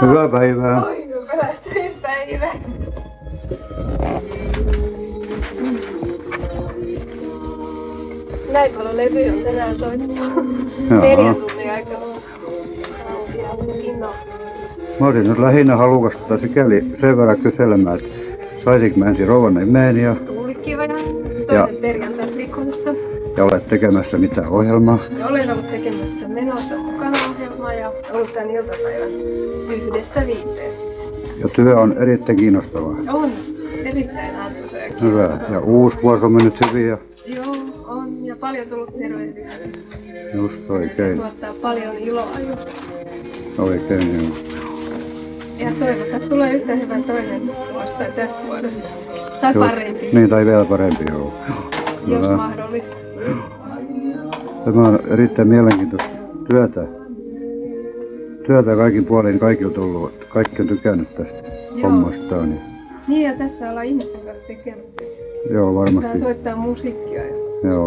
Hyvää päivää. Oi, kun pelästyin päivä. Näin paljon levyjä on tänään soittu. 4 tunnin aikana. Mä olin nyt lähinnä halukas sikäli sen verran kyselemään, että saisinko mä ensin Rovaniemeen ja... Tuulikki vähän. Toinen perjantai rikosta. Ja olet tekemässä mitä ohjelmaa? Ja olen ollut tekemässä Menossa mukana ohjelmaa ja ollut tän iltapäivän 1–5. Ja työ on erittäin kiinnostavaa. On. Erittäin antoisaa. Hyvä. Ja uusi vuosi on mennyt hyvin ja... Joo, on. Ja paljon tullut terveisiä. Just oikein. Tuottaa paljon iloa. Oikein, joo. Ja toivotaan, että tulee yhtä hyvä toinen vuosi tai tästä vuodesta. Tai Jos, parempi. niin, tai vielä parempi, joo. Jos mahdollista. Tämä on erittäin mielenkiintoista työtä kaikin puolin. Kaikki on tullut, kaikki on tykännyt tästä hommastaan. Niin, ja tässä ollaan ihmisten kanssa tekemässä. Joo, varmasti. Saa soittaa musiikkia ja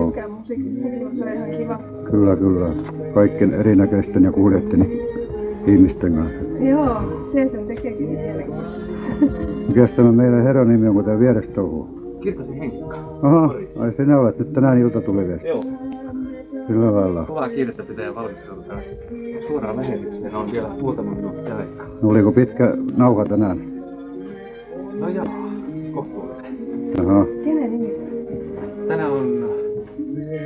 tykkää musiikista, niin se on ihan kiva. Kyllä, kyllä. Kaikkien erinäköisten ja kuulijoiden ihmisten kanssa. Joo, se tekeekin mielenkiintoisesti. Mikäs tämä meidän herran nimi on, kun tämä vierestä touhuu? Kirtasi Henkka. Aha, ai sinä olet nyt tänään ilta tuli vielä. Joo. Sillä lailla. Kovaa kiirettä pitää valmistautua suoraan lähetykseen. On vielä muutama minuutti aikaa. No, oliko pitkä nauha tänään? No joo, kohtuullinen. Aha. Kenen nimi? Tänään on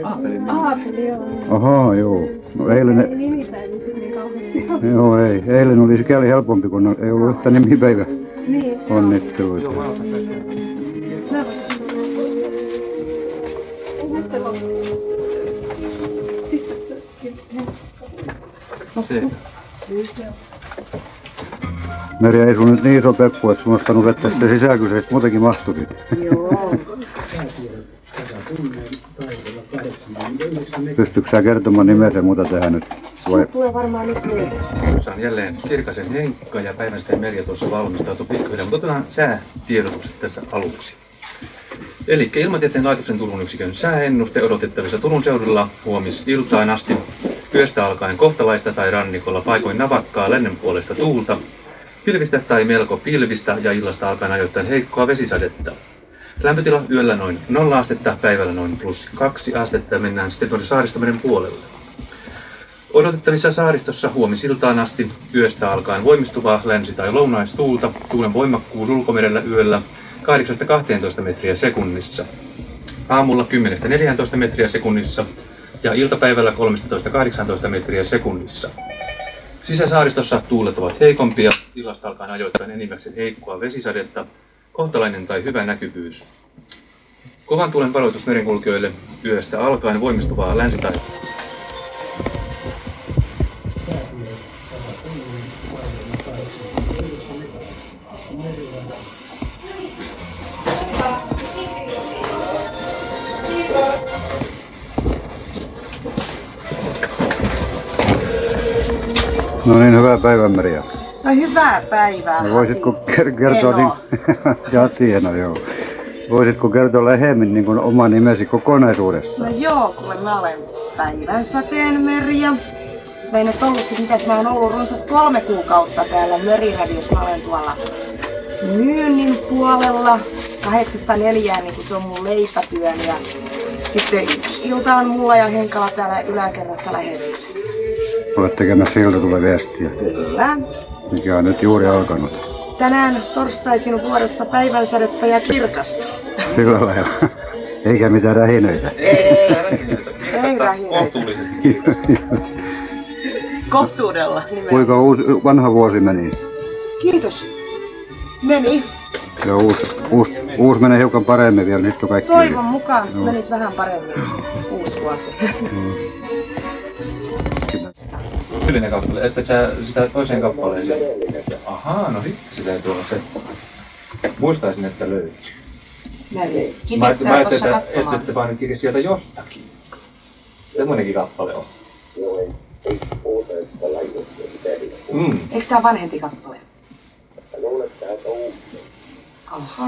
Aapelin nimi. Aapeli, joo. Ahaa, joo. No eilen... Ei nimipäivissä niin kauheasti ole. Joo, ei. Eilen oli sikäli helpompi, kun ei ollut yhtä nimipäivä. Niin. Onnitteluita. Joo, mä otan kaikkea. Mä vastaan. Nyt se loppuu. Se. Merja, ei sun nyt niin iso peppu, että sun olisi kannut vettä sitten sisäkyseistä muutenkin mahtuisi. Joo. Pystytkö sä kertomaan nimensä muuta tähän nyt? Vai? Tulee varmaan nyt myöhemmin. Tuossa on jälleen Kirkasen Henkka ja Päivänstein Merja tuossa valmistautuu pikkuhiljaa, mutta otetaan säätiedotukset tässä aluksi. Eli Ilmatieteen laitoksen Turun yksikön sääennuste odotettavissa Turun seudulla huomisiltaan asti. Yöstä alkaen kohtalaista tai rannikolla paikoin navakkaa lännen puolesta tuulta, pilvistä tai melko pilvistä ja illasta alkaen ajoittain heikkoa vesisadetta. Lämpötila yöllä noin 0 astetta, päivällä noin +2 astetta ja mennään sitten tuonne Saaristomeren puolelle. Odotettavissa saaristossa huomisiltaan asti yöstä alkaen voimistuvaa länsi- tai lounaistuulta, tuulen voimakkuus ulkomerellä yöllä 8–12 metriä sekunnissa. Aamulla 10–14 metriä sekunnissa ja iltapäivällä 13–18 metriä sekunnissa. Sisäsaaristossa tuulet ovat heikompia, illasta alkaen ajoittain enimmäkseen heikkoa vesisadetta, kohtalainen tai hyvä näkyvyys. Kovan tuulen varoitus merenkulkijoille yöstä alkaen voimistuvaa länsi- tai No niin, hyvää päivää, Merja. No hyvää päivää. No, voisitko kertoa, niin... ja Tiina, joo. Voisitko kertoa lähemmin niin kuin oma nimesi kokonaisuudessaan? No joo, kuule mä olen Päivänsateen Merja. Mä en nyt ollut sit, mitäs mä oon ollut runsas 3 kuukautta täällä Meriradiossa. Mä olen tuolla myynnin puolella 8–4, niin kun se on mun leipätyön. Ja sitten 1 ilta on mulla ja Henkalla täällä yläkerrassa lähetyksessä. Olet tekemässä ilta tulee viestiä. Kyllä. Mikä on nyt juuri alkanut. Tänään torstaisin on vuorossa päivänsadetta ja kirkasta. Sillä lailla. Eikä mitään rähinöitä. Ei rähinöitä. kohtuullisesti. Kohtuudella nimenomaan. Kuinka vanha vuosi meni? Kiitos. Meni. Ja uusi menee hiukan paremmin vielä, nyt on kaikki Toivon mukaan Joo. menisi vähän paremmin uusi vuosi. Yleinen kappale, että sä sitä toiseen kappaleeseen. Ahaa, no sitten se täytyy olla se. Muistaisin, että löytyy. Mä ajattelin, että ette vaan kirja sieltä jostakin. Semmoinenkin kappale on. Eikö tää vanhempi kappale? Aha.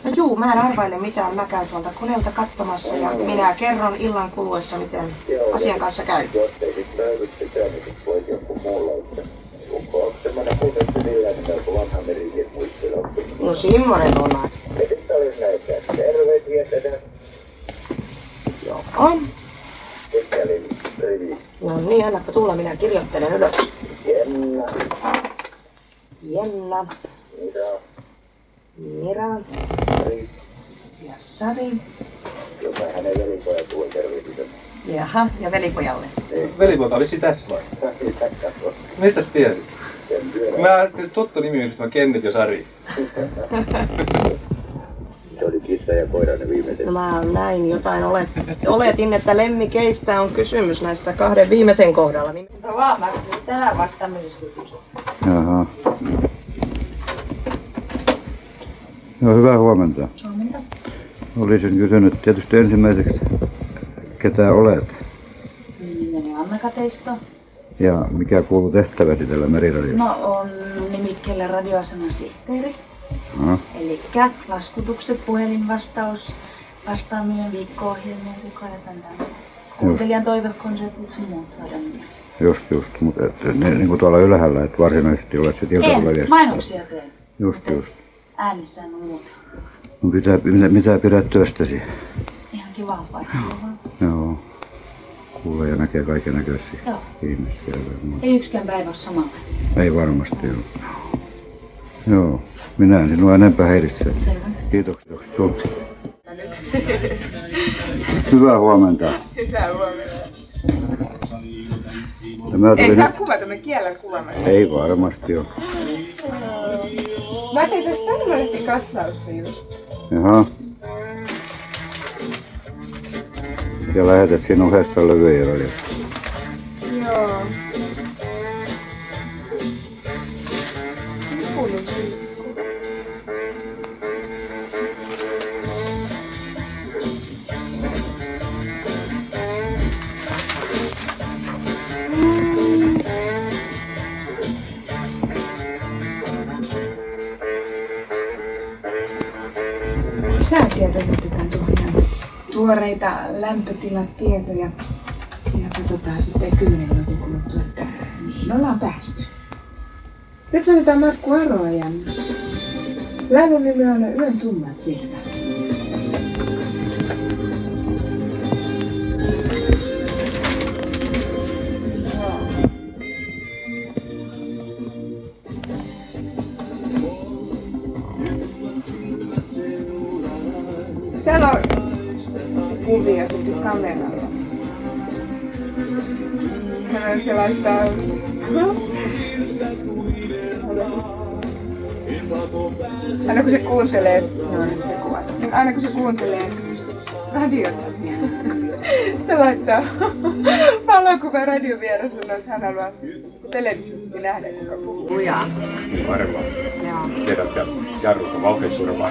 No juu, mä en arvaile mitään. Mä käyn tuolta koneelta katsomassa ja minä kerron illan kuluessa, miten asian kanssa käy. No semmoinen on. Joo. No niin, annappa tulla, minä kirjoittelen ylös. Jenna. Mira. Ja Sari. Joka hänen velipojat tuon tervehdys. Jaha, ja velipojalle. Velipoika olisi tässä vai? Mistä sä tiesit? Mä ajattelin, että tuttu nimi yhdistymä Kenneth ja Sari. Se oli kissa ja koirainen viimeisen. No mä näin jotain, oletin, että lemmikeistä on kysymys näissä 2 viimeisen kohdalla. Vaan mä tänään vasta tämmöisestä kysyn. Jaha. No, hyvää huomenta. Huomenta. Olisin kysynyt tietysti ensimmäiseksi, ketä olet Nimeni Anna-Kateisto. ja mikä kuuluu tehtäväsi tällä Meriradiossa? No on nimikkeellä radioaseman sihteeri. Aha. Eli laskutukset, puhelinvastaus, vastaaminen, viikko-ohjelmia, kukaan kuuntelijan toivekonsertit sun muut saadamia. Just, mutta niin kuin tuolla ylhäällä, että varsinaisesti olet se iltapäiväviesti. Mainoksia teen. Just. Äänissään on muuta. No, mitä pidät työstäsi? Ihan kivaa paikkaa vaan. Joo. Kuulee ja näkee kaiken näköisiä Joo. ihmisiä. Ei yksikään päivä ole samalla. Ei varmasti ole. Joo. Minä en sinua enempää häiritse. Selvä. Kiitoksia sinulle. Hyvää huomenta. Hyvää huomenta. Ei saa kuvata, me kiellän kuvaamassa. Ei varmasti ole. Mä tein tässä tämmöisesti katsausta just. Jaha. Ja lähetät siinä ohessa levyjä välillä. Joo. Säätietoja otetaan tuohon tuoreita lämpötilatietoja ja katsotaan sitten 10 minuutin kuluttua, että mihin ollaan päästy. Nyt sanotaan Markku Aroajan. Lähdön nimi on Yön tummat silmät. Täällä on kuvia sitten kameralla. Hän se laittaa... Aina kun se kuuntelee, aina kun se kuuntelee radiota, se laittaa valokuvan radion vieressä, että hän haluaa televisiossakin nähdä, kuka puhuu. Lujaa. Arvaa. Joo. Tiedät ja jarruta valkeissurvaa.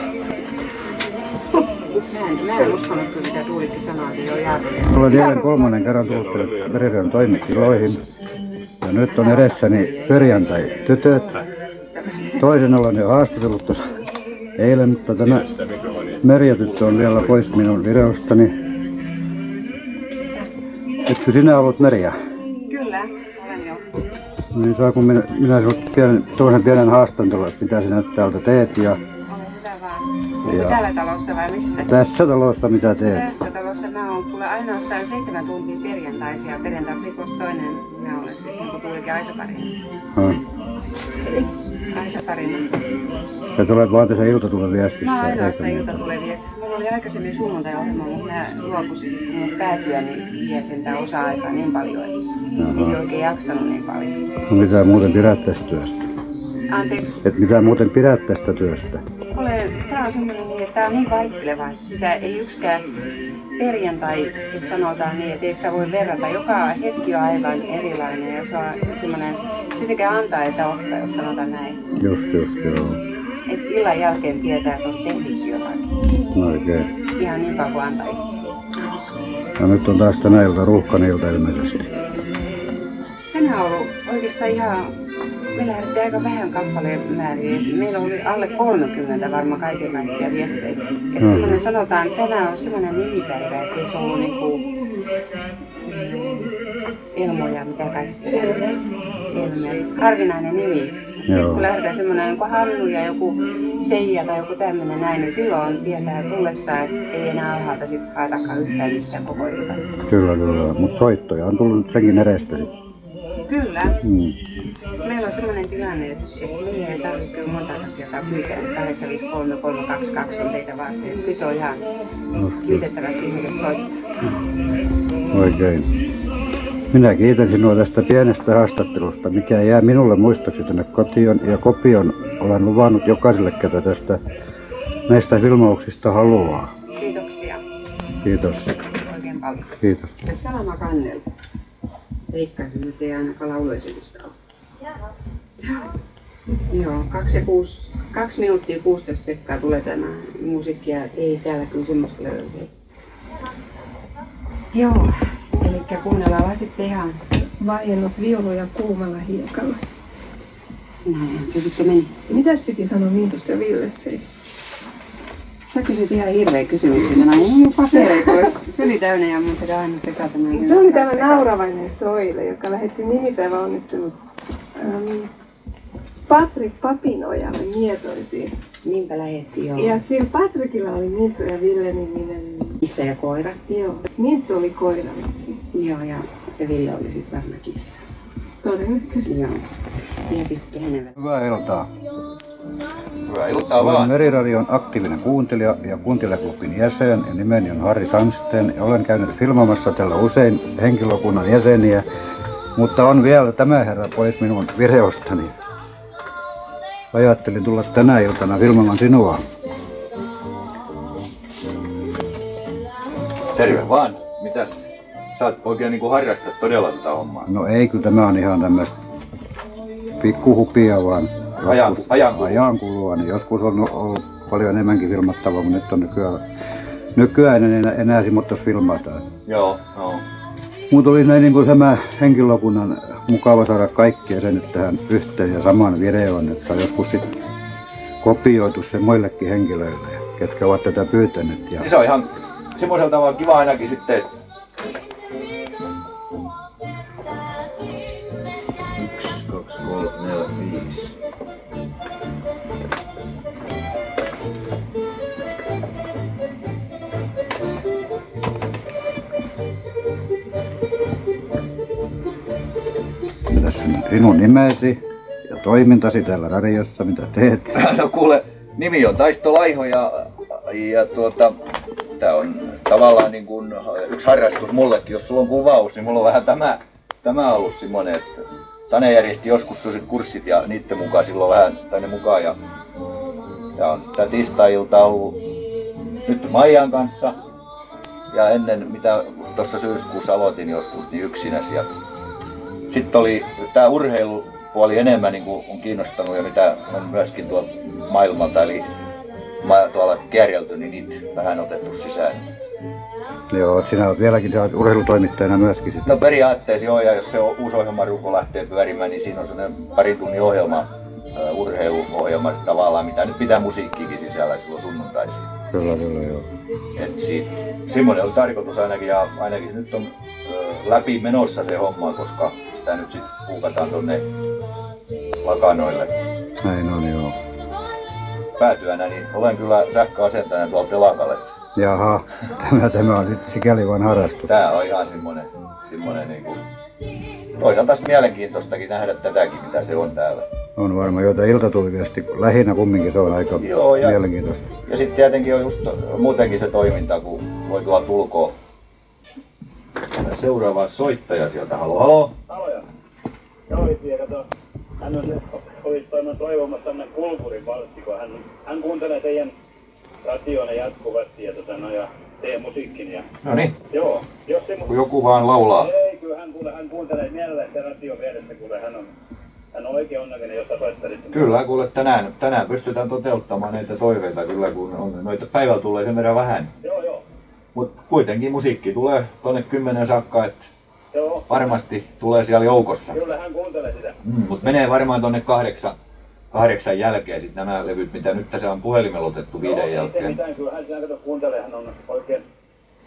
Mä en uskonut kyllä, mitä Tuulikki sanoi, että joo jarruja. Olen jälleen 3. kerran tullut Meriradion toimitiloihin. Ja nyt on edessäni perjantai-tytöt. Toisen olen jo haastatellut tuossa eilen, mutta tämä Merja-tyttö on vielä pois minun videostani. Etkö sinä ollut Merja? Kyllä, olen jo. No niin, saanko minä sinut pienen haastattelun, että mitä sinä täältä teet ja... Ole hyvä vaan. Onko täällä talossa vai missä? Tässä talossa mitä teet? Tässä talossa mä oon kuule ainoastaan 7 tuntia perjantaisia. Perjantai rikos toinen. Mä olen siis niin kuin Tuulikin Aisa-parina. Aisa-parina. Et olet vaan tässä iltatuleviestissä. Mä oon ainoastaan iltatuleviestissä. Mulla oli aikaisemmin sunnuntai-ohjelma, mutta mä luopusin, kun mun päätyöni vie sentään osa-aikaa niin paljon, että ei oikein jaksanut niin paljon. No mitä muuten pidät tästä työstä? Anteeksi. Et mitä muuten pidät tästä työstä? Tää on semmoinen niin, että tää on niin vaihteleva. Sitä ei yksikään perjantai, jos sanotaan niin, että ei sitä voi verrata. Joka hetki on aivan erilainen ja se on semmoinen, se sekä antaa että ottaa, jos sanotaan näin. Just, joo. Et illan jälkeen tietää, että on tehnyt jotakin. No oikein. Ihan niin paljon kuin antaa itse. Ja nyt on taas tänä ilta ruuhkan ilta ilmeisesti. Tänään on ollut oikeastaan ihan, me lähdettiin aika vähän kappaleen määriä. Meillä oli alle 30 varmaan kaiken kaikkiaan viestejä. Että semmoinen sanotaan, että tänään on semmoinen nimipäivä, että ei se ollut niinku Elmoja, mitä kai se Elmeri. Harvinainen nimi, Sitten kun lähdetään semmoinen niin kuin Hannu ja joku Seija tai joku tämmöinen näin, niin silloin tietää tullessa, että ei enää alhaalta sitten haetakaan yhtään missään koko ilta. Kyllä. Mutta soittoja on tullut senkin edestä sitten. Kyllä. Meillä on sellainen tilanne, että meidän ei tarvitse kyllä monta kertaa pyytää. 853-322 on teitä varten. Kyllä se on ihan kiitettävästi ihmiset soittaa. Oikein. Minä kiitän sinua tästä pienestä haastattelusta, mikä jää minulle muistoksi tänne kotiin ja kopioon. Olen luvannut jokaiselle, ketä tästä näistä filmauksista haluaa. Kiitoksia. Kiitos. Oikein paljon. Kiitos. Ja Salama Kannel. Veikkaisin, että ei ainakaan lauluesitystä ole. Joo, 2 minuuttia 16 sekkaa tulee tämä musiikki ja ei täällä kyllä semmoista löydy. Joo, eli kuunnellaan vaan sitten ihan Vaiennut viuluja kuumalla hiekalla. näin se sitten meni. Mitäs piti sanoa Mintusta ja Villessä? Sä kysyt ihan hirveä kysymyksiä. Mä en mun papereita olisi syli täynnä ja mun pitää aina sekata. Se oli tämä nauravainen Soile, joka lähetti nimipäiväonnittelut Patrik Papinojalle mietoisiin. Niinpä lähetti, joo. Ja sillä Patrikilla oli Minttu ja Ville niminen. Kissa ja koira. Joo, Minttu oli koira vissiin. Joo, ja se Ville oli sitten varmaan kissa. Todennäköisesti. Joo. Ja sitten hänen... Hyvää iltaa. Hyvää iltaa Olen vaan. Meriradion aktiivinen kuuntelija ja kuuntelijaklubin jäsen ja nimeni on Harri Sandsten ja olen käynyt filmamassa tällä usein henkilökunnan jäseniä, mutta on vielä tämä herra pois minun videostani. Ajattelin tulla tänä iltana filmamaan sinua. Terve vaan. Mitäs? Sä oot oikein niinku harrastat todella tätä hommaa. No ei, kyllä tämä on ihan tämmöistä pikkuhupia vaan ajankulua. Niin joskus on ollut paljon enemmänkin filmattavaa, mutta nyt on nykyään enää simmottois filmataan. Joo. Mutta oli näin niin kuin tämä henkilökunnan mukava saada kaikkia sen nyt tähän yhteen ja saman videoon, että saa joskus sitten kopioitu se muillekin henkilöille, ketkä ovat tätä pyytäneet. Ja... Se on ihan semmoisella tavalla kiva ainakin sitten, että 1, 2, 3, 4, 5. Mitäs sinun nimesi ja toimintasi täällä radiossa, mitä teet? No kuule, nimi on Taisto Laiho ja tää on tavallaan niin kuin yksi harrastus mullekin. Jos sulla on kuvaus, niin mulla on vähän tämä ollut semmonen, että Tane järjesti joskus sellaiset kurssit ja niitten mukaan silloin vähän tänne mukaan ja on sitä tiistai-iltaa ollut nyt Maijan kanssa ja ennen mitä tuossa syyskuussa aloitin joskus niin yksinäs ja sitten oli tää urheilupuoli enemmän niin kuin on kiinnostanut ja mitä on myöskin tuolta maailmalta eli tuolla kierrelty, niin niitä vähän otettu sisään. Joo, sinä olet vieläkin, sä olet urheilutoimittajana myöskin sitten. No periaatteessa joo, ja jos se uusi ohjelmaruko lähtee pyörimään, niin siinä on sellainen parin tunnin ohjelma, urheiluohjelma tavallaan, mitä nyt pitää musiikkiikin sisällä silloin sunnuntaisin. Kyllä, joo. Et semmoinen oli tarkoitus ainakin, ja ainakin nyt on läpi menossa se homma, koska sitä nyt sitten puukataan tonne lakanoille. Näin on, joo. Päätyönä, niin olen kyllä sähköasentajana tuolla telakalle. Jaha, tämä on sitten sikäli vain harrastus. Tää on ihan semmonen niinku... Toisaalta mielenkiintoistakin nähdä tätäkin, mitä se on täällä. On varmaan joita iltatuliviesti, lähinnä kumminkin se on aika mielenkiintoista. Ja sitten tietenkin on just muutenkin se toiminta, kun voi tuolta ulkoa. Seuraava soittaja sieltä, halo. Haloja. Joo, itse kato. Hän olisi toivomassa tänne Kulkurin valssi, kun hän kuuntelee teidän radioon jatkuvasti ja teidän musiikkin. Ja... Noniin. Joo. Jos se kun joku vaan laulaa. Ei, kyllä hän kuuntelee mielellään sitä radion vieressä, kuule hän on oikein onnellinen, jos soittaisi. Kyllä, kuule tänään pystytään toteuttamaan näitä toiveita kyllä, kun on noita päivällä tulee sen verran vähän. Joo. Mut kuitenkin musiikki tulee tonne 10 saakka, että Joo. varmasti tulee siellä joukossa. Kyllä hän kuuntelee sitä. Mut menee varmaan tonne 8 jälkeen sit nämä levyt, mitä nyt tässä on puhelimella otettu 5 jälkeen. Mitään, kyllä hän kuuntelee, hän on oikein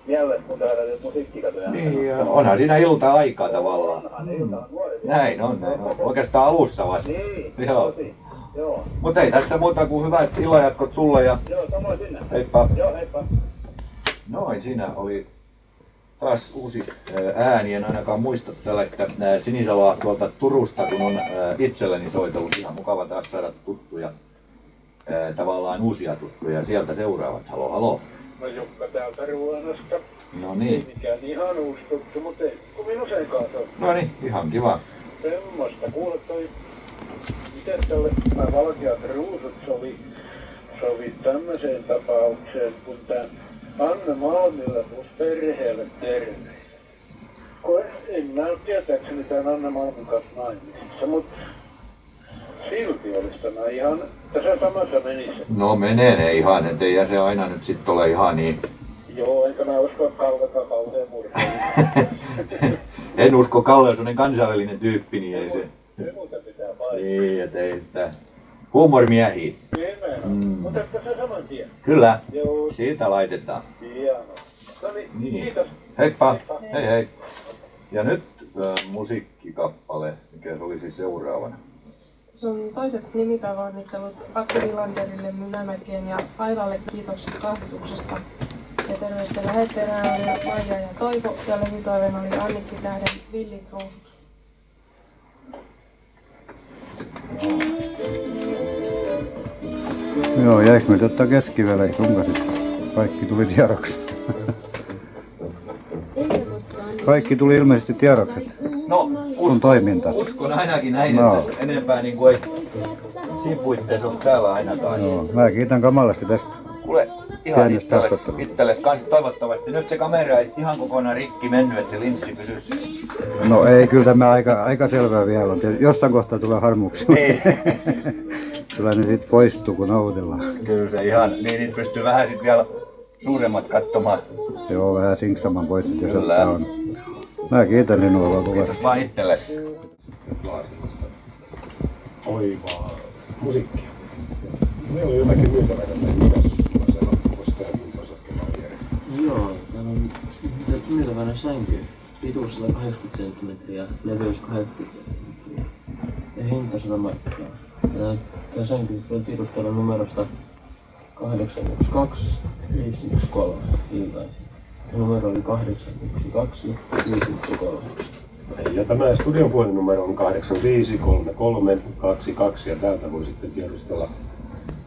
mielellään kuuntelee musiikkia. Niin, ja onhan siinä ilta-aikaa tavallaan. Onhan ilta, Näin on. Oikeastaan alussa vasta. Niin, Joo. Joo. Mutta ei tässä muuta kuin hyvät illanjatkot sulle ja Joo, samoin sinne. heippa. Joo, heippa. Noin, siinä oli taas uusi ääni, en ainakaan muista tällaista Sinisaloa tuolta Turusta, kun on itselleni soitellut. Ihan mukava taas saada tuttuja, tavallaan uusia tuttuja sieltä seuraavat. Halo, halo. No Jukka täältä Ruonosta. No niin. Ei mikään ihan uusi tuttu, mutta ei kovin useinkaan se on. No niin, ihan kiva. Semmosta. Kuule toi, miten tälle valkeat ruusut sovi tämmöiseen tapaukseen, kun tää Anna Malmilla tuossa perheelle terve. Kun en mä ole tietääkseni tän Anna Malmin kanssa naimisissa, mutta silti olisi tämä ihan tässä samassa menisi. No menee ihan, ettei se aina nyt sit ole ihan niin. Joo, enkä mä usko, että Kallekaan kauhean murheen. En usko, Kalle on sellainen kansainvälinen tyyppi, niin ei se. Se muuten pitää paikkaa. Niin, ettei sitä. Huumorimiehiä. Mutta että se saman tien. Kyllä, Joo. siitä laitetaan. Hienoa. No niin, kiitos. Heippa, hei hei. Ja nyt musiikkikappale, mikä se olisi seuraavana. Sun toiset nimipäiväonnittelut Atte Vilanderille, Mynämäkeen ja Ailalle kiitokset kahvituksesta. Ja terveisten lähettäjänä oli Maija ja Toivo ja levytoivena oli Annikki Tähden Villit ruusut. Joo, jäikö meitä ottaa keskivälein runkasit? Kaikki tuli tiedoksi. Kaikki tuli ilmeisesti tiedokset. No, uskon ainakin näin, no. Että enempää niin kuin ei siinä puitteissa ole täällä ainakaan. Joo, mä kiitän kamalasti tästä. Kuule, ihan itsellesi kanssa toivottavasti. Nyt se kamera ei ihan kokonaan rikki mennyt, että se linssi pysyisi. No ei, kyllä tämä aika selvää vielä on. Jossain kohtaa tulee harmuksia. Ei. Kyllä ne sit poistuu, kun nautellaan. Kyllä se ihan, niin pystyy vähän sit vielä suuremmat katsomaan. Joo, vähän sinksaman pois, jos ottaa on. Mä kiitän sinua vaan kovasti. Kiitos vaan itsellesi. Oivaa musiikkia. Meillä oli jotakin myytävänä, mitäs se loppuisi tähän kuntoisatkemaan vielä? Joo, täällä on myytävänä sänky. Pituus 180 senttimetriä, leveys 80 senttimetriä ja hinta 100 markkaa. Tämä sänky voi tiedustella numerosta 812 513 iltaisin. Numero oli 812 513. Ja tämä studion puhelinnumero on 853322 ja täältä voi sitten tiedustella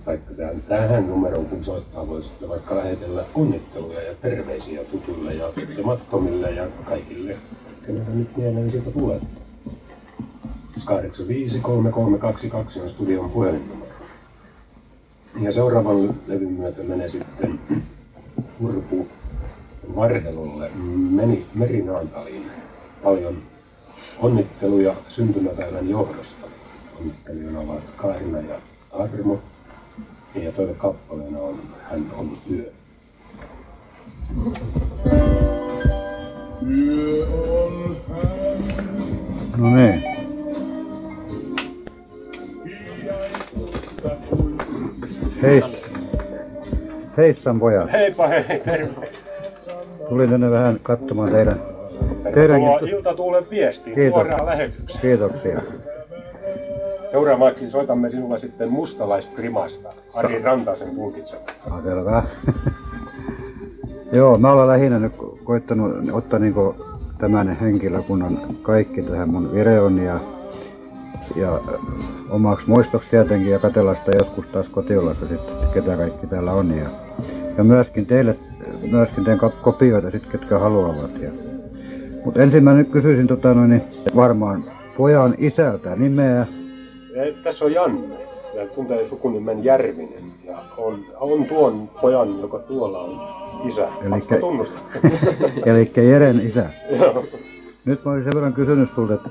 vaikka tähän numeroon kun soittaa voi sitten vaikka lähetellä onnitteluja ja terveisiä tutuille ja tuntemattomille ja kaikille, kenellä nyt mieleen sieltä tulee. 853322 on studion puhelinnumero. Ja seuraavan levyn myötä menee sitten Urpu Varhelolle Merinaantaliin. Paljon onnitteluja syntymäpäivän johdosta. Onnittelijoina ovat Kaarina ja Armo. Ja toinen kappaleena on Hän on yö. No niin. Heissan pojat. Heippa hei, terve. Tulin tänne vähän katsomaan teidän Iltatuulen viestiin suoraan lähetykseen. Kiitoksia. Seuraavaksi soitamme sinulle sitten Mustalaisprimasta, Ari Rantasen tulkitsemaan. Selvä. Joo, mä olen lähinnä nyt koittanut ottaa niinku tämän henkilökunnan kaikki tähän mun videon ja omaksi muistoksi tietenkin ja katsella sitä joskus taas kotiolassa sitten, ketä kaikki täällä on. Ja myöskin teille, teen kopioita sitten, ketkä haluavat. Mutta ensin mä nyt kysyisin varmaan pojan isältä nimeä. Tässä on Janne, ja tuntee sukunimen Järvinen, ja on tuon pojan, joka tuolla on isä. Pakko tunnustaa. Elikkä Jeren isä. Joo. Nyt mä olisin sen verran kysynyt sulta, että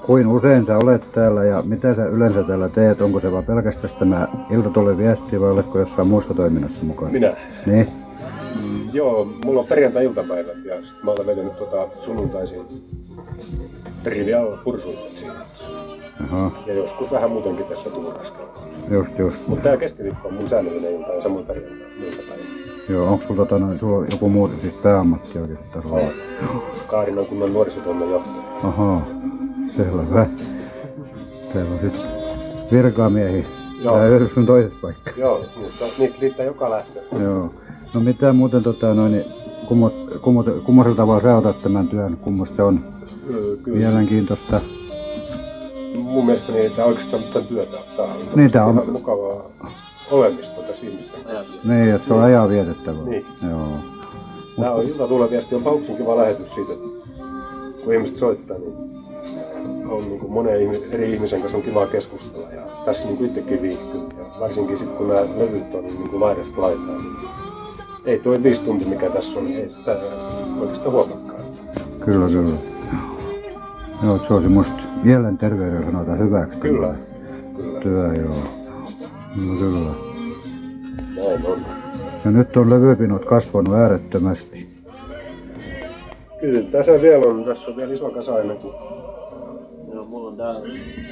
kuin usein sä olet täällä ja mitä sä yleensä täällä teet? Onko se vaan pelkästään tämä Iltatulen viesti vai oletko jossain muussa toiminnassa mukana? Minä? Niin. Joo, mulla on perjantai-iltapäivät ja sit mä olen vetänyt sunnuntaisin trivial pursuitet siinä. Aha. Ja joskus vähän muutenkin tässä tuuraskalla. Just. Mutta tää keskiviikko on mun säännöllinen ilta ja samoin perjantai-iltapäivä. Joo, onko sulla sulla joku muu siis pääammatti oikeastaan? Kaarinan kunnan nuorisotoimen johtaja. Aha. Selvä. Täällä on sitten virkamiehiä. Tää sun toisessa paikka. Joo, niitä riittää joka lähtö. Joo. No mitä muuten kummosella tavalla sä otat tämän työn? Kummos se on mielenkiintoista? Mun mielestä niin tää oikeastaan mitään työtä. Tää on niin, tää on ihan mukavaa olemista tässä ihmistä. Niin, että se on ajan vietettävää. Niin. Joo. Tää on iltatulevasti on pauksin kiva lähetys siitä, että kun ihmiset soittaa, niin on niin kuin monen eri ihmisen kanssa on kiva keskustella ja tässä niin kuin itsekin viihtyy. Ja varsinkin sitten kun nämä levyt on niin kuin laidasta laitaan, niin ei toi 5 tuntia mikä tässä on, niin ei sitä oikeastaan huomaakaan. Kyllä. Joo, se on semmoista mielenterveyden sanotaan hyväksi. Kyllä. Työ, joo. No kyllä. Näin on. Ja nyt on levypinot kasvanut äärettömästi. Kyllä, tässä vielä on. Tässä on vielä iso kasa ennen kuin... Joo, mulla on täällä.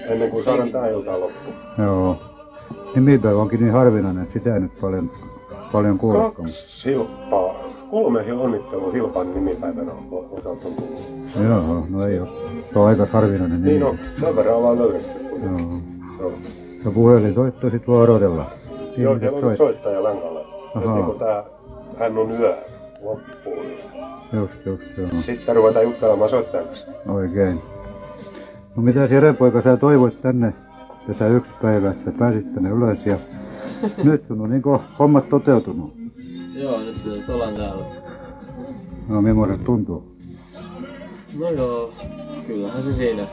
Ennen kuin saadaan tää iltaan loppuun. Joo. Nimipäivä onkin niin harvinainen, että sitä ei nyt paljon kuulekaan. 2 Hilppaa. 3 onnittelua Hilpan nimipäivänä osalta on tullut. Joo, no ei oo. Se on aika harvinainen nimi. Niin on, sen verran ollaan löydetty. Joo. Ja puhelinsoitto sit voi odotella. Joo, siellä on soittaja langalla. Niin kun hän on yö loppuun. Just joo. Sitten ruvetaan juttelemaan soittajan kanssa. Oikein. No mitäs Jere-poika sä toivoit tänne tässä 1 päivä, että pääsit tänne ylös ja nyt sun on niinku hommat toteutunut. Joo, nyt ollaan täällä. No millaiset tuntuu? No joo, kyllähän se siinä.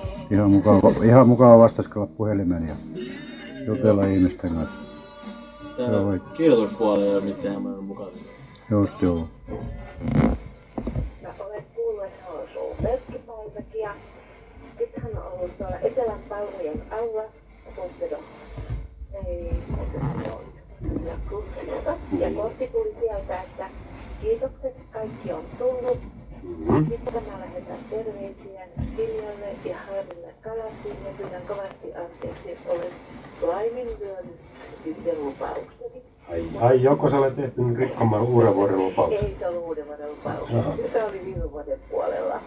Ihan mukava vastaskella puhelimeen ja jutella ihmisten kanssa. Täällä kirjoituspuolella ei ole mitään mä mukana. Just joo. Mä olen kuullut, että on ollut merkkipäivät ja nyt hän on ollut tuolla Etelän palvelujen alla Kumppido. Ja kohti tuli sieltä, että kiitokset, kaikki on tullut. Sitten mä lähetän terveisiä Siljalle ja Harrille Kalastiin ja pyydän kovasti anteeksi, että olen laiminlyönyt sitten lupaukseni. Ai, joko sä olet tehty rikkomaan uuden vuoden lupauksen? Ei se ollut uuden vuoden lupaus. Se oli viime vuoden puolella.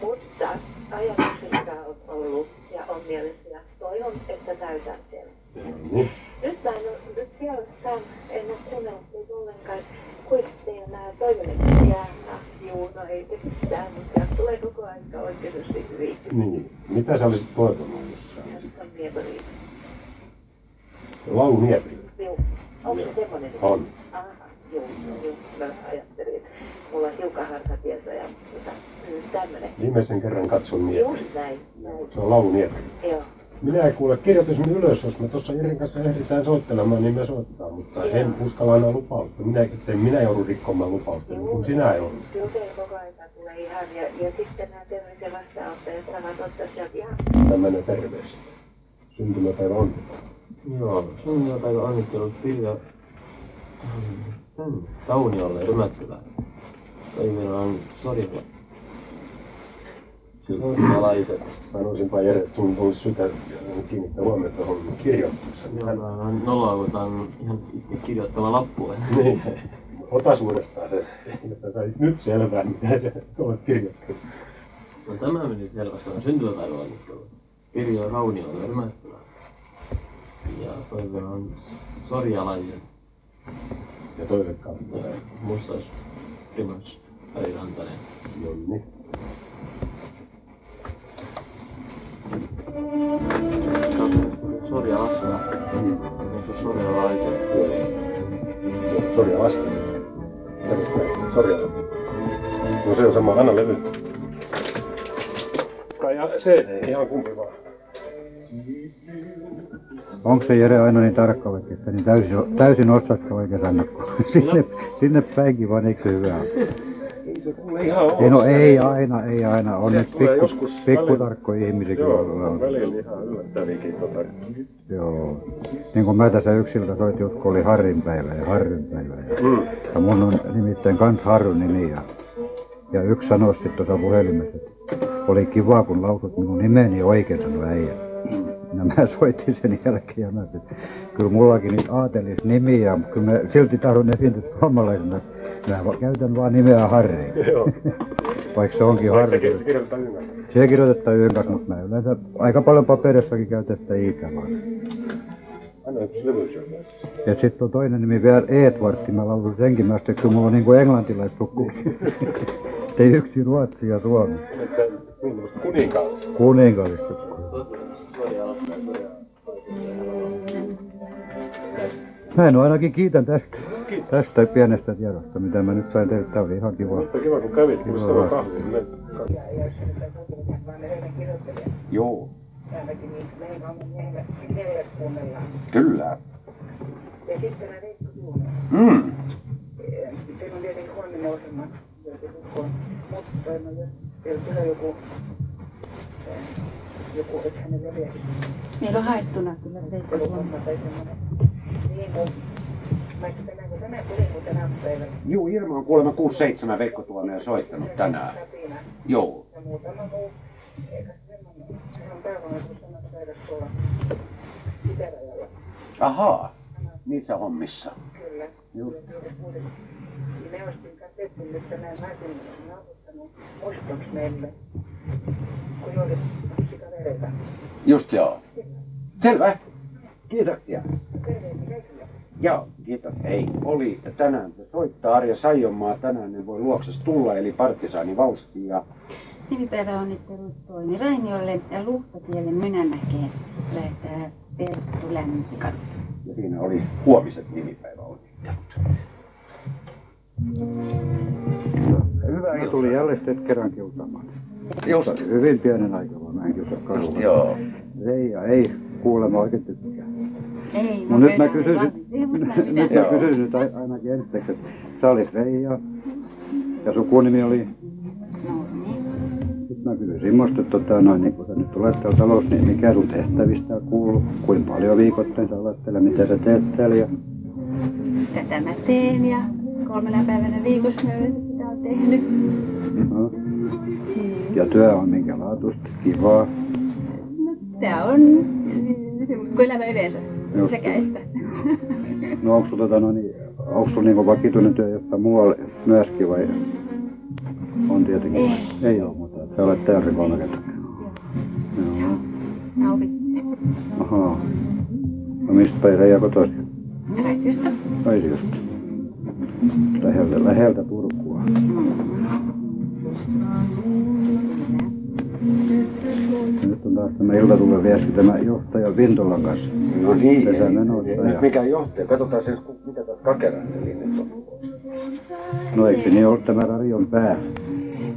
Mutta ajatuksista on ollut ja on mielessä ja toivon, että täytän sen. Nyt mä en ole, nyt vielä en ole kuunnellut teitä ollenkaan, kuinka teillä nämä toimenpiteet jää. Juu, no ei se mitään, mutta tulee koko aika oikeasti hyvin. Niin, mitä sä olisit toivonut jossain? On Miepeli. Laulu Miepeli? Joo, onko se semmoinen? On. Aha, joo, mä ajattelin. Mulla on hiukan harhatietoja, mutta tämmönen. Viimeisen kerran katson Miepeli. Just näin. Se on laulu Miepeli. Joo. Minä ei kuule, kirjoitin ylös, jos me tuossa Irin kanssa ehditään soittelemaan, niin me soittaa, mutta en uskalla aina lupausta. Minä joudun rikkomaan lupausta, niin kuin sinä joudut. Kyllä koko ajan tulee ihan, ja sitten nämä terveisiä vastaanottajat sanat ottaa sieltä ihan. Tämmöinen terveys. Syntymäpäivä onnittelu. Joo, syntymäpäivä onnittelut Pirjo Tauniolle Rymättylään. Toivina on Sorjalla. Sorjalaiset. Sanoisinpa Jere, että sun olisi syytä kiinnittää huomiota tuohon kirjoitukseen. Joo, mä oon noloutan ihan itse kirjoittava lappuun. Niin, otas uudestaan se, että sait nyt selvää, mitä sä olet kirjoittanut. No tämä meni selvästi, on syntymäpäivä onnittelu. Pirjo Rauniolle Rymättylään. Ja toivena on Sorjalaiset. Ja toiset kautta. Mustas Rimas Ari Rantanen. Jonni. Sorjalasta. Sorjalaiset. Sorjalasta. Sorjala. No se on sama, anna levy. Ja CD, ihan kumpi vaan. Onko se Jere aina niin tarkka vaikka, että niin täysin osaatko oikein sanoa, kun sinne päinkin vaan eikö hyvää? Ei se kuule ihan ole. Ei, no ei aina. On nyt pikkutarkkoja ihmisiäkin. Joo, välillä ihan yllättäviäkin Joo. Niin kuin mä tässä yksiltä soitin just, kun oli Harrin päivä. Ja mun on nimittäin kans Harrun nimi. Ja yksi sanoi sitten tuossa puhelimessa, että oli kiva kun lausut minun nimeni oikein, sanoi äijä. Ja mä soitin sen jälkeen ja mä sanoin, että kyllä mullakin niitä aatelisnimiä, mutta kyllä mä silti tahdon esiintyä suomalaisena. Mä käytän vaan nimeä Harri. Joo. Vaikka se onkin harvinaista. Se kirjoitetaan yhden kanssa. Se kirjoitetaan yhden kanssa, mutta mä yleensä aika paljon paperissakin käytän sitä Iikalaa. Aina yksi levy sieltä. Ja sitten on toinen nimi vielä Edward, mä lausun senkin, mä sitten, kun mulla on niinku englantilaissukku. Ei yksi Ruotsi ja Suomi. Kuninkaallista. Kuninkaallista. Mä ainakin kiitän tästä pienestä tiedosta, mitä mä nyt sain tehdä. Tää oli ihan kiva. Mutta kiva kun kävit, kun sitä kahvia. Joo. Kyllä. Ja sitten mä Veikko Tuunen. Teillä on tietenkin huomenna ohjelma, mutta siellä joku, että hänellä on vielä. Meillä on haettuna kyllä Veikko Tuunen. Niin kuin, vaikka tänään kun tänä päivänä. Juu, Irma on kuulemma 6-7 Veikko Tuoneen soittanut tänään. Joo. Ja muutama muu, eikä semmoinen, hän on päävalmennus samassa päivässä tuolla Itärajalla. Ahaa, niissä hommissa. Kyllä. Just. Me oltiin katsottu nyt tänään Martin naavuttanut muistoksi meille, kun oli kavereita. Just joo. Selvä. Kiitoksia. Joo, kiitos. Hei, oli tänään se soittaa Arja Saijonmaa. Tänään ne voi luokses tulla, eli Partisaani Valski ja... Nimipäiväonnittelut Toini Rainiolle ja Luhtatielle Mynämäkeen lähettää Perttu Lämmisikatu. Ja siinä oli huomiset nimipäiväonnittelut. Hyvä, ja tuli jälleen sitten kerran kiusaamaan. Just. Hyvin pienen aikaa, vaan mä en kiusaa kasvaa. Joo. Ei kuulemma oikein tykkää. Ei, no nyt mä kysyisin ainakin ensiksi, että sä olit Reija ja sukunimi oli... Sitten mä kysyin semmoista, että niin kun sä nyt olet täällä talossa, niin mikä sun tehtävistä kuuluu? Kuinka paljon viikoittain sä olet täällä, mitä sä teet täällä? Ja... Tätä mä teen ja 3 päivänä viikossa mä yleensä sitä olen tehnyt. No. Ja työ on minkä laatuista? Kivaa? No tää on semmoista kuin elämä yleensä. Sekä että. No onko sulla niinku vakituinen työ jostain muualle myöskin vai? On tietenkin. Ei ole, mutta sä olet täällä 3 kertaa. Joo. Nauvitte. Ahaa. No mistä päin Reija kotoisin? Raitiosta. Raitiosta. Läheltä Turkua. Nyt on taas tämä iltatulevieski tämä johtaja Vintolan kanssa. No niin, ja... mikä johtaja? Katsotaan siis, mitä tässä Kakerainen nyt on. No eikö niin ollut tämä radion pää?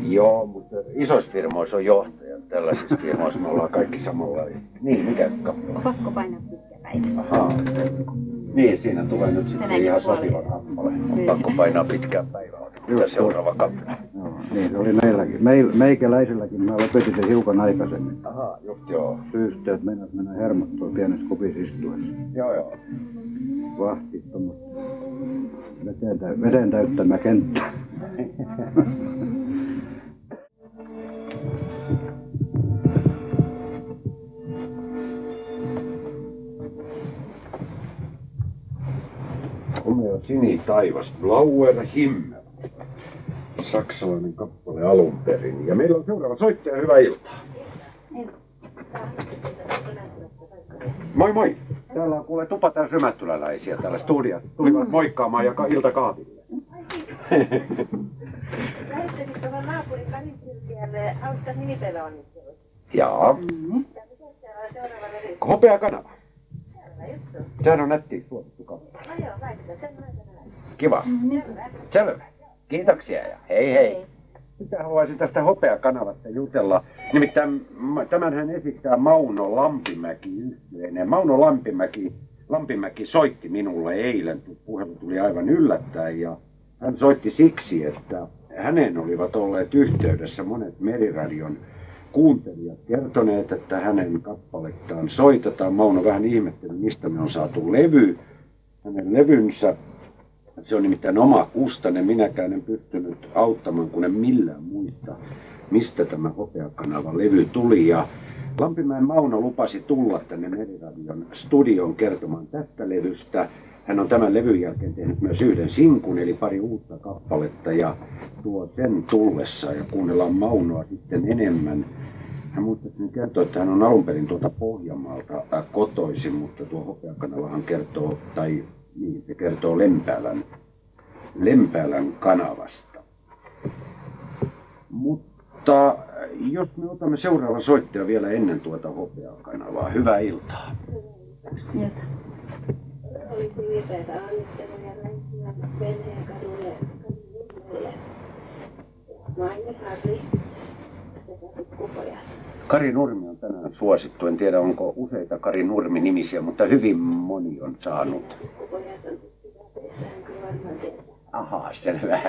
Joo, mutta isoissa firmoissa on johtajat. Tällaisissa firmoissa me ollaan kaikki samalla. Niin, mikä kappale? Pakko painaa pitkä päivä. Ahaa. Niin, siinä tulee nyt sitten ihan sopiva kappale. On pakko painaa pitkään päivää. Mitä seuraava kappale? Joo, niin se oli meilläkin. Meikäläisilläkin mä lopetin sen hiukan aikaisemmin. Ahaa, just joo. Syystä, että mennä hermot tuolla pienessä kopissa istuessa. Joo. Vahti tuommoista veden täyttämä kenttä. Komea sinitaivas, Blauer Himmel. Saksalainen kappale alun perin. Ja meillä on seuraava soittaja, hyvää iltaa. Moi moi! Täällä on kuule tupataan symättyläläisiä täällä studiossa. Tulivat moikkaamaan ja iltakaapille. Lähettäisit tuohon naapurin Karinsiltialle hauskat nimipäiväonnittelut. Jaa. Ja miten siellä on seuraava veri? Hopea kanava. Selvä juttu. Sehän on nätti suosittu kappale. No joo, laitetaan sen aikana. Kiva. Selvä. Kiitoksia ja hei hei. Mitä haluaisin tästä Hopeakanavasta jutella? Nimittäin tämänhän esittää Mauno Lampimäki yhtyeineen. Mauno Lampimäki soitti minulle eilen. Puhelu tuli aivan yllättäen ja hän soitti siksi, että hänen olivat olleet yhteydessä monet Meriradion kuuntelijat kertoneet, että hänen kappalettaan soitetaan. Mauno vähän ihmetteli, mistä me on saatu levy. Hänen levynsä. Se on nimittäin oma kustanne. Minäkään en pystynyt auttamaan, kun en millään muista, mistä tämä Hopeakanavan levy tuli. Ja Lampimäen Mauno lupasi tulla tänne Meriradion studioon kertomaan tästä levystä. hän on tämän levyn jälkeen tehnyt myös yhden sinkun, eli pari uutta kappaletta, ja tuo sen tullessa, ja kuunnellaan Maunoa sitten enemmän. Hän muistaakseni kertoo, että hän on alun perin tuolta Pohjanmaalta kotoisin, mutta tuo Hopeakanavahan kertoo, tai niin, se kertoo Lempäälän kanavasta. Mutta jos me otamme seuraavan soittaja vielä ennen tuota Hopeakanavaa. Hyvää iltaa. Olisi ylpeitä onnitteluja Länsilän Venäjän kadulle Maine Harri sekä sukupojat. Kari Nurmi on tänään suosittu. En tiedä, onko useita Kari Nurmi-nimisiä, mutta hyvin moni on saanut. Sukupojat on syväteissään, kyllä varmaan tietää. Ahaa, selvä.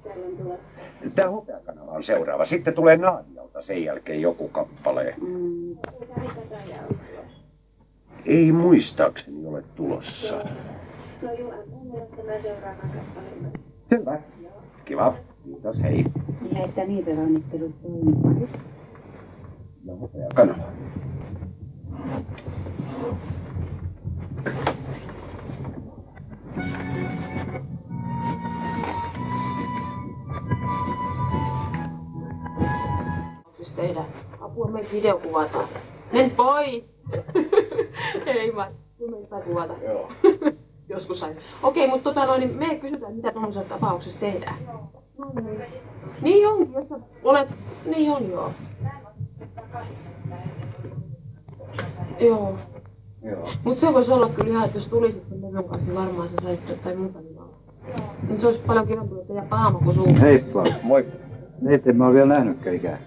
Täällä on tulossa. Tämä Hopeakanava on seuraava. Sitten tulee Naadialta sen jälkeen joku kappale. Ei muistaakseni ole tulossa. No juu, mun mielestä mä seuraavan kappaleen. Selvä. Kiva. Kiitos, hei. Ja että niitä onnittelut toimii. Ja Hopeakanava. Tehdä. Apua, me videokuvataan. Men pois! Ei vaan, me ei saa kuvata. Joo. Joskus sain. Okei, mutta niin me kysytään, mitä tuollaisessa tapauksessa tehdään. Niin onkin, jos sä olet... Niin on, joo. Joo. Mut se voisi olla kyllä ihan, että jos tulisit sen levyn kanssa, niin varmaan sä saisit jotain muuta nivalaa. Nyt se olisi paljon kivempi, että jää paama kuin suu. Heippa. Moi. Meitä en mä ole vielä nähnytkään ikään.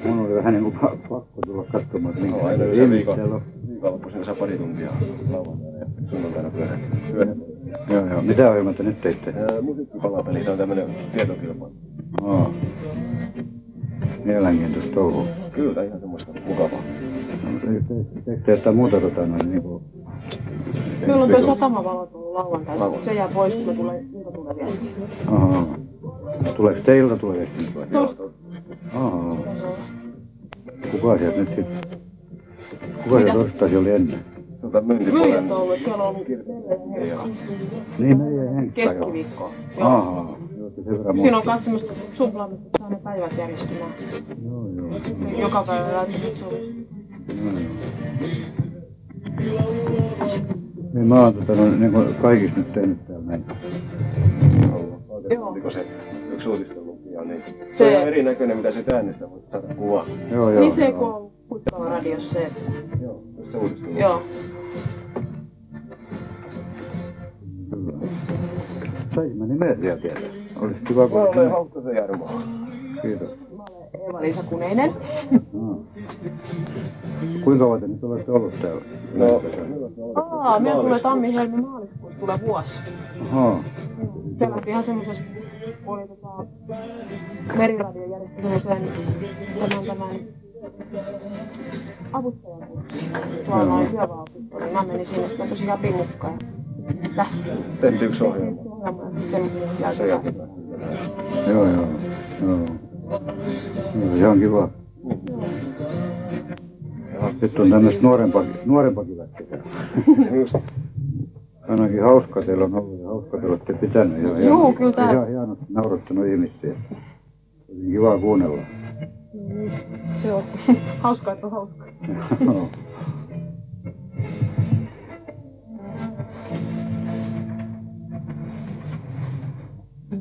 Mun oli vähän niin kuin pakko tulla katsomaan, että minkä aina ihmisellä on. Viikonloppuisin saa pari tuntia lauantaina ja sunnuntaina pyöhä. Joo. Mitä ohjelmaa te nyt teitte? Musiikkipalapeli, tämä on tämmönen tietokilpailu. Mielenkiintoista touhua. Kyllä, ihan semmoista mukavaa. Teekö te jotain muuta niinku... Meillä on toi satamavalot ollut lauantaissa, mutta se jää pois, kun tulee viestiä. Ahaa. Tuleeko teiltä tulee viestiä vai? Ahaa. Kuka sieltä nyt sitten? Kuka sieltä torstaisin oli ennen? Myyjät on ollut, että siellä on ollut Henkka. Niin, meidän Henkka joo. Keskiviikkoa. Ahaa. Siinä on myös semmoista suplaamista, että saa ne päivät järjestymään. Joo. Joka päivä välttämättä se on. Niin mä oon niin kuin kaikista nyt tehnyt täällä näin. Oliko se yksi uutistenlukija, niin se on erinäköinen mitä se äänestä, mutta saada kuvaa. Joo. Niin se kun on Huittava radiossa se. Joo, se uutistenlukija. Joo. Sain mä nimeä siellä tietää. Olisi kiva kun... Mä olen Haukkosen Jarmo. Kiitos. Mä olen Eeva-Liisa Kuneinen. Kuinka kauan te nyt olette ollut täällä? Meillä tulee tammi-helmi-maaliskuussa tulee vuosi. Ahaa. Se lähti ihan semmosesta, oli Meriradio järjesti semmoisen tämän avustajan kurssi. Tuolla oli työvaltuusto, niin mä menin sinne sitä tosi läpi mukaan. Tehtiin yksi ohjelma. Sen jälkeen. Joo. Ihan kiva. Sitten on tämmöistä nuorempakin väkkeä. Just. Ainakin hauska teillä on ollut ja hauska te olette pitänyt. Joo, kyllä tää. Ihan hienosti naurattanut ihmisiä. Oli kiva kuunnella. Se on hauskaa, että on hauskaa.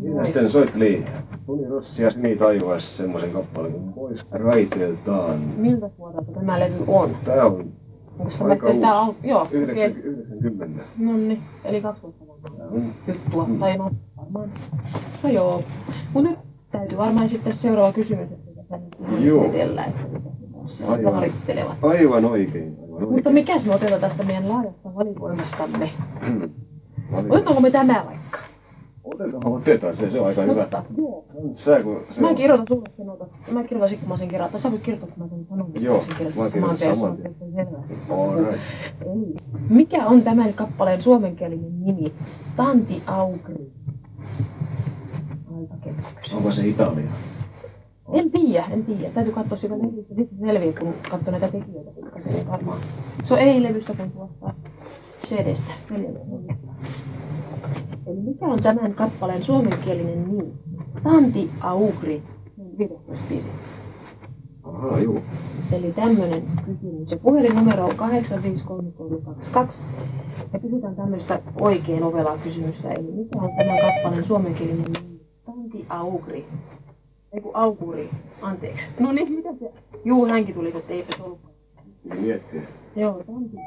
Minä sitten soitteli Toni Rossi ja Sini Taivaassa semmoisen kappaleen kuin Pois raiteeltaan. Miltä vuodelta tämä levy on? Tää on aika uusi. Joo. 90. Nonni, eli 2 vuotta vanhaa juttua. Tai no varmaan. No joo. Mut nyt täytyy varmaan sitten seuraava kysymys, että sen edellä, että mitä vaarittelevat. Aivan oikein. Mutta mikäs me otetaan tästä meidän laajasta valikoimastamme? Otetaanko me tämä vaikka? Otetaan se on aika hyvä. Mä kirjoitan sulle sen ota. Mä kirjoitan sit kun mä sen kirjoitan. Sä voit kirjoittaa kun mä sen sanon. Joo, mä kirjoitan saman tien. Mikä on tämän kappaleen suomenkielinen nimi? Tanti Augri. Aika ketkokyse. Onko se Italia? En tiedä. Täytyy katsoa sitä levystä. Sitten selviää kun katsoo näitä tekijöitä. Niin varmaan. Se on ei levystä kun tuosta CDstä. Eli mikä on tämän kappaleen suomenkielinen nimi? Tanti Augri. 15 biisi. Aha, juu. Eli tämmönen kysymys. Ja puhelinnumero on 853322. Ja kysytään tämmöistä oikein ovelaa kysymystä. Eli mikä on tämän kappaleen suomenkielinen nimi? Tanti Augri. Eiku Auguri. Anteeksi. No niin, mitä se? Juu, hänkin tuli, että eipä se ollutkaan. Miettii. Joo, Tanti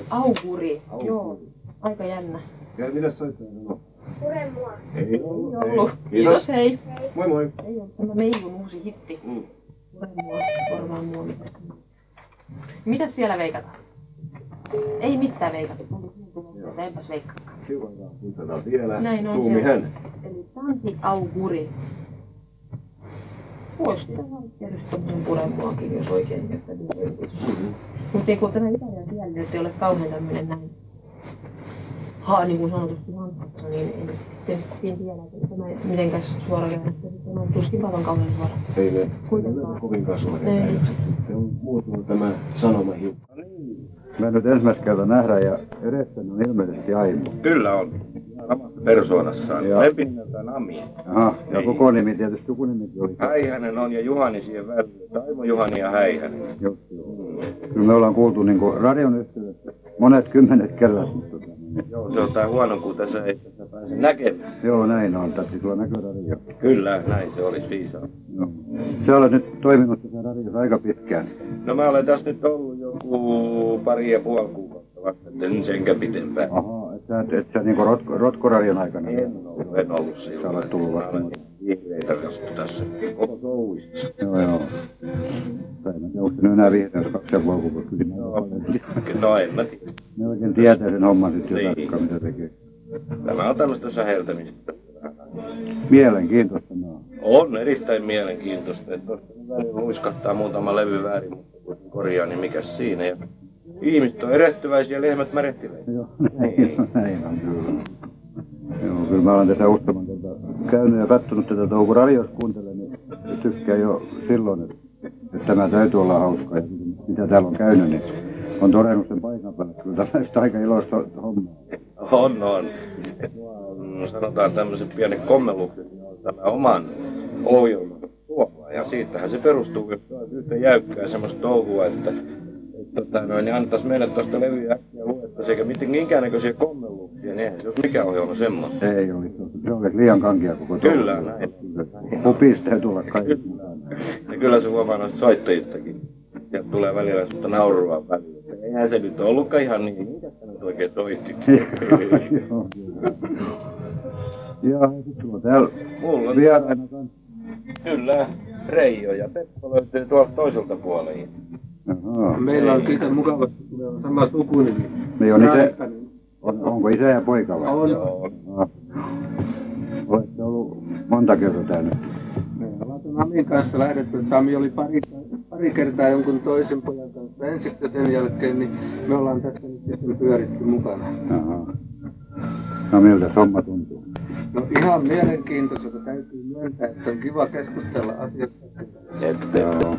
Auguri. Joo, aika jännä. Ja mitä soittaa sanoo? Pure mua. Ei ollut. Kiitos, hei. Moi moi. Ei ollut tämä Meivun uusi hitti. Pure mua, korvaan mua. Mitäs siellä veikataan? Ei mitään veikata. Enpäs veikkakaan. Kuuntellaan vielä. Näin on. Tuumi hän. Eli Tanti Auguri. Voisi sitä tietysti tommosen puremuakin, jos oikein käyttänyt. Mutta kun tämä italian kieli nyt ei ole kauhean tämmöinen näin, niin kuin sanotusti hanketta, niin en tiedä, että tämä mitenkäs suora käännettä sitten on. Tuskin aivan kauhean suora. Ei ne kovinkaan suoria käännökset. Sitten on muuttunut tämä sanoma hiukan. Mä nyt ensimmäistä kertaa nähdään ja edessäni on ilmeisesti Aimo. Kyllä on. Samassa persoonassaan. Lempinnältään Ami. Aha, ja koko nimi tietysti sukunimikin oli. Häikänen on ja Juhani siihen väliin. Taimo, Juhani ja Häikänen. Joo. Kyllä me ollaan kuultu niinku radion yhteydessä monet kymmenet kerrat. Joo, se on tää huono, kun tässä ei tässä pääse näkemään. Joo, näin on. Täytyy tulla näköradio. Kyllä, näin se olisi viisaa. Joo. Sä olet nyt toiminut tässä radiossa aika pitkään. No mä olen tässä nyt ollut joku 2,5 kuukautta vasta, en senkä pitempään. Ahaa, et sä niinku rotkoradion aikana? En ollut silloin. Sä olet tullut vasta. Vihreitä kastu tässä. Koko touhissa. Joo. Tai en tiedä, onko se nyt enää vihreitä 2,5 kuukautta? No en mä tiedä. Ne oikein tietää sen homman sitten jo tarkkaan, mitä tekee. Tämä on tämmöistä säheltämistä. Mielenkiintoista on erittäin mielenkiintoista. Että tuosta välillä luiskahtaa muutama levy väärin, mutta kun korjaa, niin mikäs siinä. Ja ihmiset on erehtyväisiä, lehmät märehtiväisiä. Joo, näin on kyllä. Joo, kyllä mä olen tätä useamman käynyt ja kattonut tätä touhua radios kuuntelen, niin tykkään jo silloin, että tämä täytyy olla hauskaa ja mitä täällä on käynyt, niin on todennut sen paikan päällä. Kyllä tällaista aika iloista hommaa. On. Sanotaan tämmöisen pienen kommelluksen, niin on tämä oman ohjelman tuolla. Ja siitähän se perustuu, jos on yhtä jäykkää semmoista touhua, että niin annettaisiin meille tuosta levyä äkkiä luettaisiin, eikä minkään näköisiä kommelluksia, niin eihän se olisi mikään ohjelma semmoinen. Ei olisi, se olisi liian kankia koko touhu. Kyllä, näin. Pupista täytyy tulla kaikki. Ja kyllä se huomaa noista soittajistakin. Sieltä tulee välillä semmoista naurua välillä. Eihän se nyt ollutkaan ihan niin, mitä sä nyt oikein soitti. Joo, ja sitten sulla on täällä vieraina kanssa. Kyllä, Reijo ja Peppo löytyy tuolta toiselta puolelta. Meillä on siitä mukavasti, kun meillä on sama sukunimi. Niin on itse, onko isä ja poika vai? On. Olette ollut monta kertaa täällä? Me ollaan tämän Amin kanssa lähdetty. Sami oli pari kertaa jonkun toisen pojan kanssa ensiksi ja sen jälkeen, niin me ollaan tässä nyt sitten pyöritty mukana. Aha. No miltä homma tuntuu? No ihan mielenkiintoiselta täytyy myöntää, että on kiva keskustella asiasta. Joo.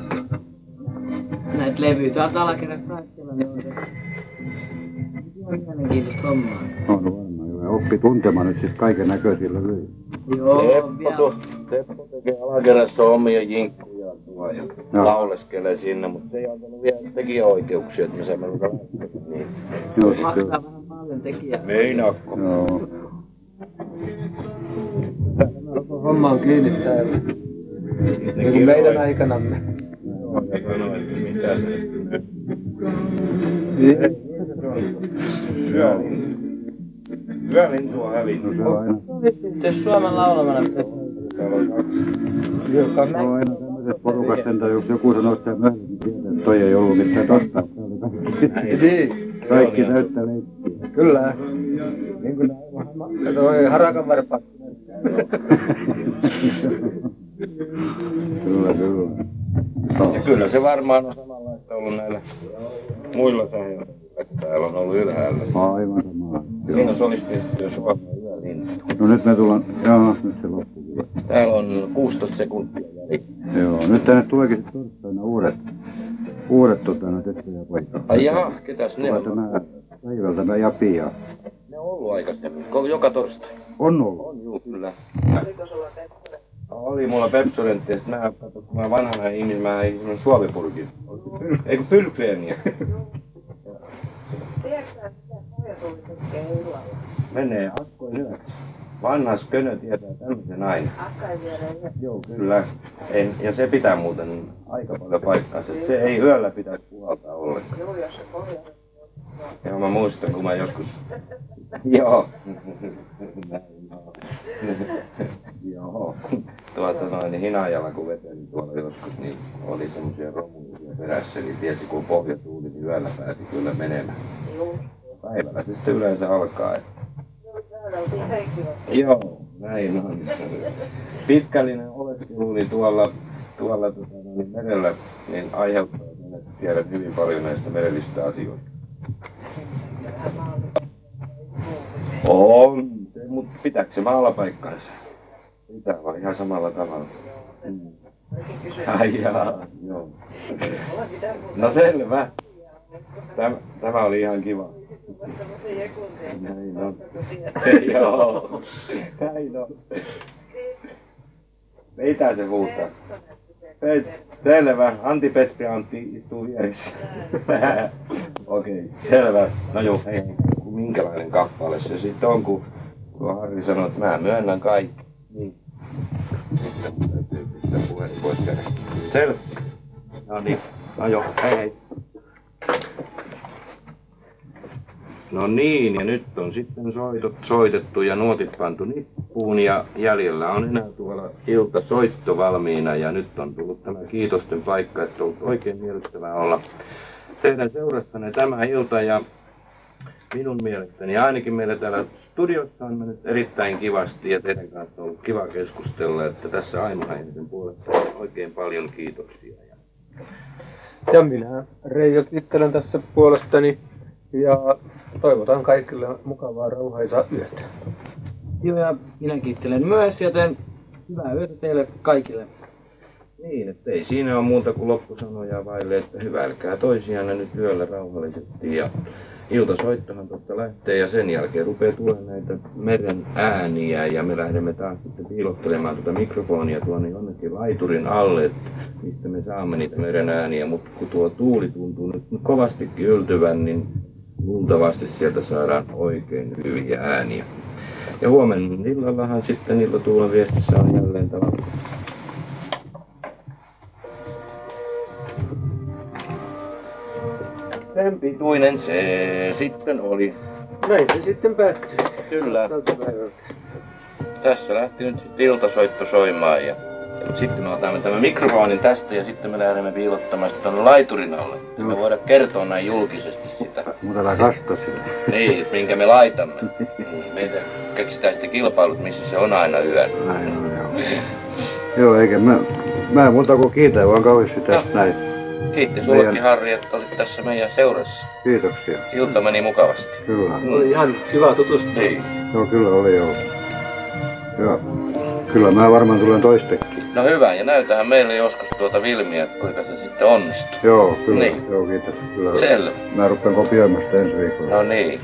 Näitä levyjä täältä alakerran kaikilla, niin on se ihan mielenkiintoista hommaa. On varmaan, joo. Ja oppi tuntemaan nyt siis kaiken näköisiä levyjä. Joo, Teppo tekee alakerrassa omia jinkkujaan tuo ja lauleskelee sinne, mutta se ei antanut vielä tekijäoikeuksia, että me saamme ruveta niin. Maksaa vähän paljon tekijää. Meinaakko? Joo. Tämä homma on kiinni täällä. Niin kuin meidän aikanamme. Joo, ja sanoo, että mitä se nyt. Yölintu on hävinnyt. Jos Suomen laulamana Joo, aina tämmöisessä porukassa entä jos joku sanoo sitä myöhemmin tietää, että toi ei ollut mitään totta. Kaikki näyttää leikkiä. Kyllä. Niin kuin toi harakan varpaat. Kyllä. Ja kyllä se varmaan on samanlaista ollut näillä muilla säheillä, että täällä on ollut ylhäällä. Aivan samaa. Siinä on solististyö Suomen yölintu. No nyt me tullaan, joo, nyt se loppuu. Täällä on 16 sekuntia väliin. Joo, nyt tänne tuleekin sitten torstaina uudet tekijäpaikat. Ai jaha, ketäs ne on? Tämä Päivältä ja pian. Ne on ollut aikaisemmin, joka torstai. On ollut? On, juu, kyllä. Oli mulla Pepsodentti, ja sit mä katsoin, kun mä vanhana ihminen, mä ihminen Suomipurkin. Eikö pylkveeniä? Tiedätkö, mitä soijatuuli tekee illalla? Menee akkoin yöksi. Vanhas könö tietää tämmöisen aina. Akkain viereen yöksi. Joo, kyllä. Ja se pitää muuten aika paljon paikkaansa. Se ei yöllä pitäisi puhaltaa ollenkaan. Joo, jos se pohjaa. Joo, mä muistan, kun mä joskus... Joo. Joo. Niin Hinajalla kun vetelin tuolla joskus, niin oli semmosia romuja perässä, niin tiesi kun pohja tuuli, niin yöllä pääsi kyllä menemään. Päivällä se sitten yleensä alkaa. Joo, näin on. Pitkällinen oleskelu niin tuolla merellä niin aiheuttaa sen, että tiedät hyvin paljon näistä merellistä asioista. On, mutta pitääkö se maalapaikkansa? Pitää vaan ihan samalla tavalla. Ai jaa, joo. No selvä. Tämä oli ihan kiva. Näin on. Joo. Näin on. Mitä se huutaa? Selvä. Antti-Petri Antti istuu vieressä. Okei, selvä. No joo, hei. Minkälainen kappale se sitten on, kun Harri sanoo, että mä myönnän kaikki. Niin. Sitten mun täytyy pistää puheen pois kädestä. Selvä. No niin. No joo, hei hei. No niin, ja nyt on sitten soitot soitettu ja nuotit pantu nippuun ja jäljellä on enää tuolla iltasoitto valmiina ja nyt on tullut tämä kiitosten paikka, että on ollut oikein miellyttävää olla teidän seurassanne tämä ilta ja minun mielestäni ainakin meillä täällä studiossa on mennyt erittäin kivasti ja teidän kanssa on ollut kiva keskustella, että tässä Aimo-Heinisen puolesta oikein paljon kiitoksia. Ja minä Reijo kiittelen tässä puolestani ja toivotan kaikille mukavaa rauhaisaa yötä. Joo, ja minä kiittelen myös, joten hyvää yötä teille kaikille. Niin, ettei siinä ole muuta kuin loppusanoja vaille, että hyväilkää toisianne nyt yöllä rauhallisesti ja iltasoittohan tuosta lähtee ja sen jälkeen rupeaa tulemaan näitä meren ääniä ja me lähdemme taas sitten piilottelemaan tuota mikrofonia tuonne jonnekin laiturin alle, että mistä me saamme niitä meren ääniä, mutta kun tuo tuuli tuntuu nyt kovastikin yltyvän, niin luultavasti sieltä saadaan oikein hyviä ääniä. Ja huomenna illallahan sitten illatuulen viestissä on jälleen tavalla. Sen pituinen se sitten oli. Näin se sitten päättyi. Kyllä. Tässä lähti nyt sitten iltasoitto soimaan ja sitten me otamme tämän mikrofonin tästä ja sitten me lähdemme piilottamaan sitten tuonne laiturin alle. Ja me voidaan kertoa näin julkisesti sitä. Mutta älä kasta sitä. Niin, minkä me laitamme. Meitä keksitään sitten kilpailut, missä se on aina yön. Näin on, joo. Joo, eikä mä muuta kuin kiitän vaan kauheasti tästä näin. Kiitti sullekin Harri, että olit tässä meidän seurassa. Kiitoksia. Ilta meni mukavasti. Kyllä. Oli ihan kiva tutustua. Niin. Joo, kyllä oli joo. Joo. Kyllä mä varmaan tulen toistekin. No hyvä, ja näytähän meille joskus tuota filmiä, että kuinka se sitten onnistuu. Joo, kyllä. Niin. Joo, kiitos. Kyllä. Selvä. Mä rupean kopioimaan sitä ensi viikolla. No niin.